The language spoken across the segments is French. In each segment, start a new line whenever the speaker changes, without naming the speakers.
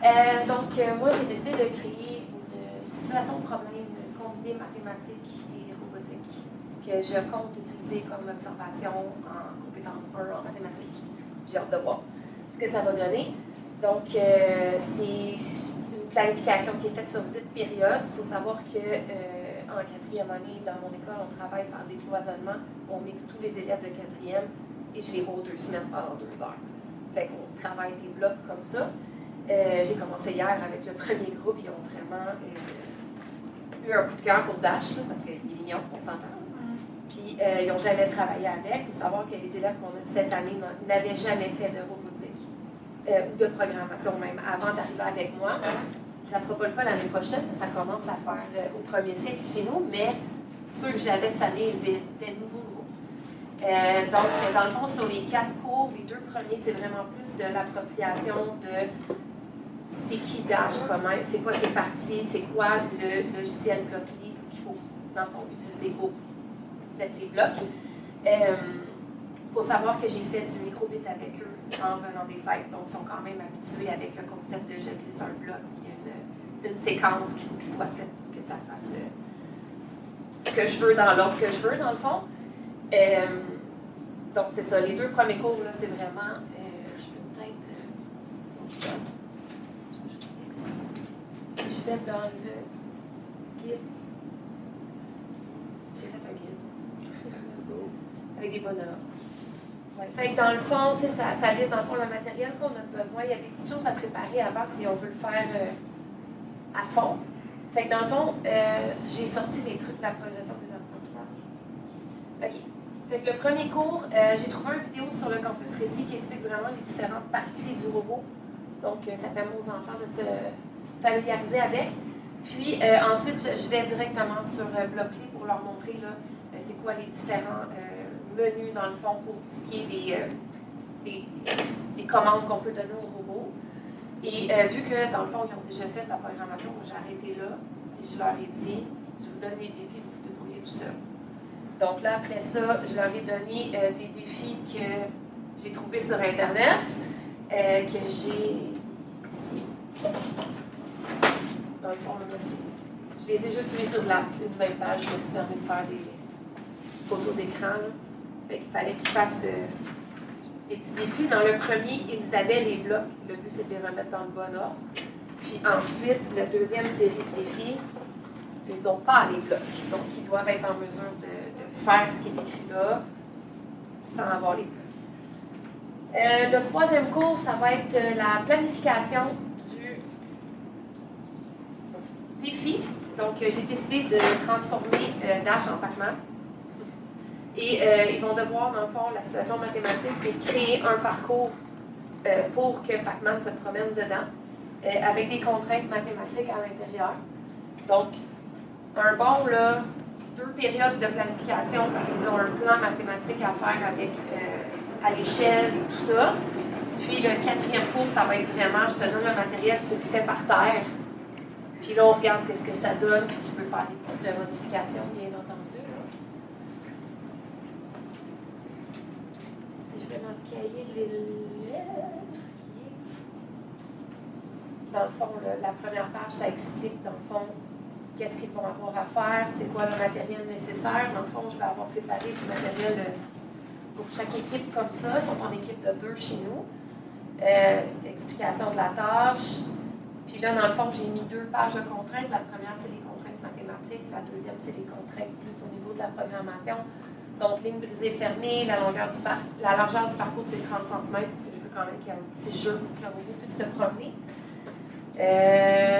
Moi, j'ai décidé de créer une situation de problème combinée mathématique et robotique que je compte utiliser comme observation en compétence 1 en mathématiques. J'ai hâte de voir ce que ça va donner. Donc, c'est une planification qui est faite sur 8 périodes. Il faut savoir que en 4e année, dans mon école, on travaille par décloisonnement. On mixe tous les élèves de 4e et je les vois 2 semaines pendant 2 heures. Fait qu'on travaille des blocs comme ça. J'ai commencé hier avec le premier groupe. Ils ont vraiment eu un coup de cœur pour Dash, là, parce qu'il est mignon, on s'entend. Puis, ils n'ont jamais travaillé avec. Il faut savoir que les élèves qu'on a cette année n'avaient jamais fait de robotique ou de programmation même avant d'arriver avec moi. Ça ne sera pas le cas l'année prochaine, mais ça commence à faire au premier cycle chez nous, mais ceux que j'avais cette année, ils étaient nouveaux. Donc, dans le fond, sur les 4 cours, les 2 premiers, c'est vraiment plus de l'appropriation de c'est qui Dash, comment, c'est quoi ses parties, c'est quoi le logiciel Blockly qu'il faut, dans le fond, utiliser pour mettre les blocs. Il faut savoir que j'ai fait du microbit avec eux en venant des fêtes, donc ils sont quand même habitués avec le concept de je glisse un bloc, puis une séquence qu'il faut qu'il soit faite pour que ça fasse ce que je veux dans l'ordre que je veux, dans le fond. Donc c'est ça, les 2 premiers cours, là, c'est vraiment, je peux peut-être, si je fais dans le guide, j'ai fait un guide, avec des bonhommes. Ouais. Fait que dans le fond, ça liste dans le fond le matériel qu'on a besoin. Il y a des petites choses à préparer avant si on veut le faire à fond. Fait que dans le fond, j'ai sorti les trucs de la progression des apprentissages. OK. Fait que le premier cours, j'ai trouvé une vidéo sur le campus Récit qui explique vraiment les différentes parties du robot. Donc, ça permet aux enfants de se familiariser avec. Puis ensuite, je vais directement sur Blockly pour leur montrer là, c'est quoi les différents menus dans le fond pour ce qui est des commandes qu'on peut donner au robot. Et vu que dans le fond, ils ont déjà fait la programmation, j'ai arrêté là, puis je leur ai dit, je vous donne les défis, vous vous débrouillez tout seul. Donc là, après ça, je leur ai donné des défis que j'ai trouvés sur Internet, que j'ai ici. Dans le fond, là, je les ai juste mis sur une même page, je me suis permis de faire des photos d'écran. Fait qu'il fallait qu'ils fassent des petits défis. Dans le premier, ils avaient les blocs. Le but, c'est de les remettre dans le bon ordre. Puis ensuite, la deuxième série de défis, ils n'ont pas les blocs. Donc, ils doivent être en mesure de faire ce qui est écrit là, sans avoir les blocs. Le troisième cours, ça va être la planification du défi. Donc, j'ai décidé de transformer Dash en Pac-Man. Et ils vont devoir, dans le fond, la situation mathématique, c'est créer un parcours pour que Pac-Man se promène dedans, avec des contraintes mathématiques à l'intérieur. Donc, un bon, là, 2 périodes de planification, parce qu'ils ont un plan mathématique à faire avec, à l'échelle et tout ça. Puis le 4e cours, ça va être vraiment, je te donne le matériel, tu le fais par terre. Puis là, on regarde qu'est-ce que ça donne, puis tu peux faire des petites modifications, bien entendu. Dans le cahier de l'élève, dans le fond, la première page, ça explique, dans le fond, qu'est-ce qu'ils vont avoir à faire, c'est quoi le matériel nécessaire. Dans le fond, je vais avoir préparé du matériel pour chaque équipe comme ça. Ils sont en équipe de 2 chez nous. Explication de la tâche. Puis là, dans le fond, j'ai mis 2 pages de contraintes. La première, c'est les contraintes mathématiques. La deuxième, c'est les contraintes plus au niveau de la programmation. Donc, ligne brisée fermée, la largeur du parcours, c'est 30 cm, parce que je veux quand même qu'il y ait un petit jeu pour que le robot puisse se promener.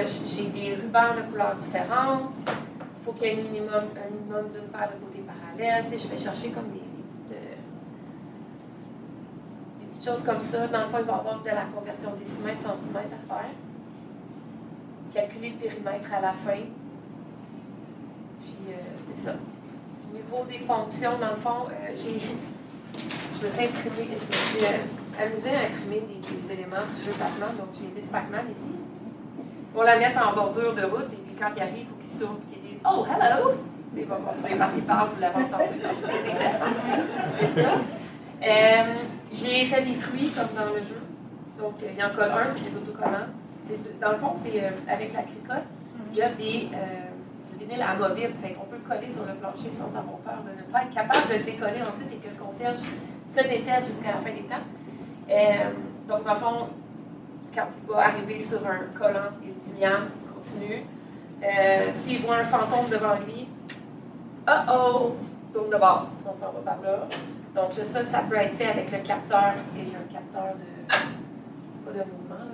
J'ai des rubans de couleurs différentes. Il faut qu'il y ait un minimum d'une paire de côtés parallèles. Tu sais, je vais chercher comme des petites choses comme ça. Dans le fond, il va y avoir de la conversion décimètres-centimètres à faire. Calculer le périmètre à la fin. Puis, c'est ça. Au niveau des fonctions, dans le fond, je me suis amusée à imprimer des éléments du jeu Pac-Man. Donc, j'ai mis Pac-Man ici. On la met en bordure de route, et puis quand il arrive, il faut qu'il se tourne et qu'il dise « Oh, hello! » Mais il va continuer parce qu'il parle, vous l'avez entendu quand je faisais des tests. C'est ça. J'ai fait des fruits comme dans le jeu. Donc, il y en colle un, c'est des autocollants. Dans le fond, c'est avec la cricotte, il y a du vinyle amovible, fait qu'on peut le coller sur le plancher sans avoir peur de ne pas être capable de le décoller ensuite et que le concierge te déteste jusqu'à la fin des temps. Donc, dans le fond, quand il va arriver sur un collant, il dit miam, il continue. S'il voit un fantôme devant lui, oh, tourne de bord, on s'en va par là. Donc, ça peut être fait avec le capteur, parce qu'il y a un capteur pas de mouvement,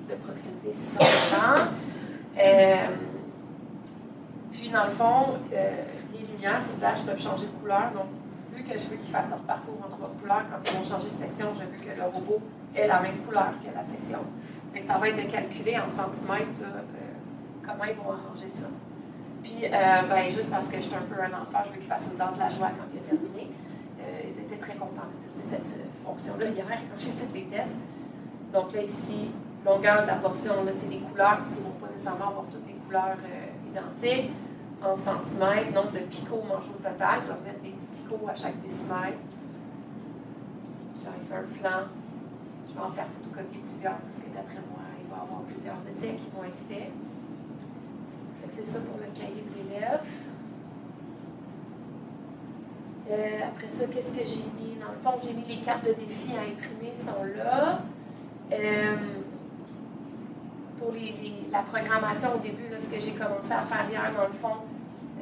de proximité, c'est ça. Puis, dans le fond, les lumières sur le dash peuvent changer de couleur. Donc, vu que je veux qu'ils fassent leur parcours en 3 couleurs, quand ils vont changer de section, je veux que le robot ait la même couleur que la section. Fait que ça va être de calculer en centimètres là, comment ils vont arranger ça. Puis, juste parce que j'étais un peu un enfant, je veux qu'ils fassent une danse de la joie quand il a terminé. Ils étaient très contents d'utiliser cette fonction-là hier quand j'ai fait les tests. Donc là, ici, longueur de la portion, là, c'est les couleurs, parce qu'ils ne vont pas nécessairement avoir toutes les couleurs identiques. En centimètres, nombre de picots mangés au total, je dois mettre des petits picots à chaque décimètre. J'aurais fait un plan. Je vais en faire photocopier plusieurs, parce que d'après moi, il va y avoir plusieurs essais qui vont être faits. C'est ça pour le cahier de l'élève. Après ça, qu'est-ce que j'ai mis? Dans le fond, j'ai mis les cartes de défi à imprimer, sont là. Pour la programmation au début, là, ce que j'ai commencé à faire hier, dans le fond,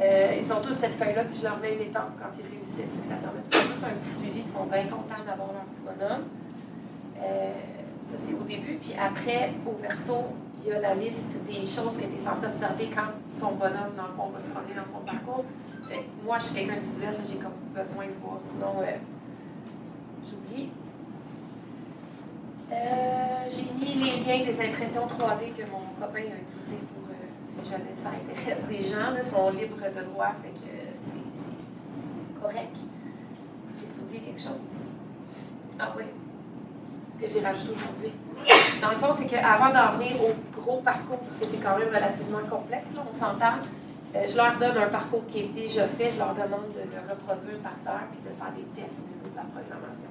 ils ont tous cette feuille-là, puis je leur mets une étampe quand ils réussissent. Ça permet de faire juste un petit suivi, ils sont bien contents d'avoir leur petit bonhomme. Ça, c'est au début. Puis après, au verso, il y a la liste des choses que tu es censé observer quand son bonhomme, dans le fond, va se promener dans son parcours. Fait que moi, je suis quelqu'un de visuel, j'ai comme besoin de voir, sinon j'oublie. J'ai mis les liens des impressions 3D que mon copain a utilisé pour, si jamais ça intéresse des gens, là, sont libres de droit, fait que c'est correct. J'ai oublié quelque chose. Ah oui, ce que j'ai rajouté aujourd'hui. Dans le fond, c'est qu'avant d'en venir au gros parcours, parce que c'est quand même relativement complexe, là, on s'entend, je leur donne un parcours qui est déjà fait, je leur demande de le reproduire par terre puis de faire des tests au niveau de la programmation.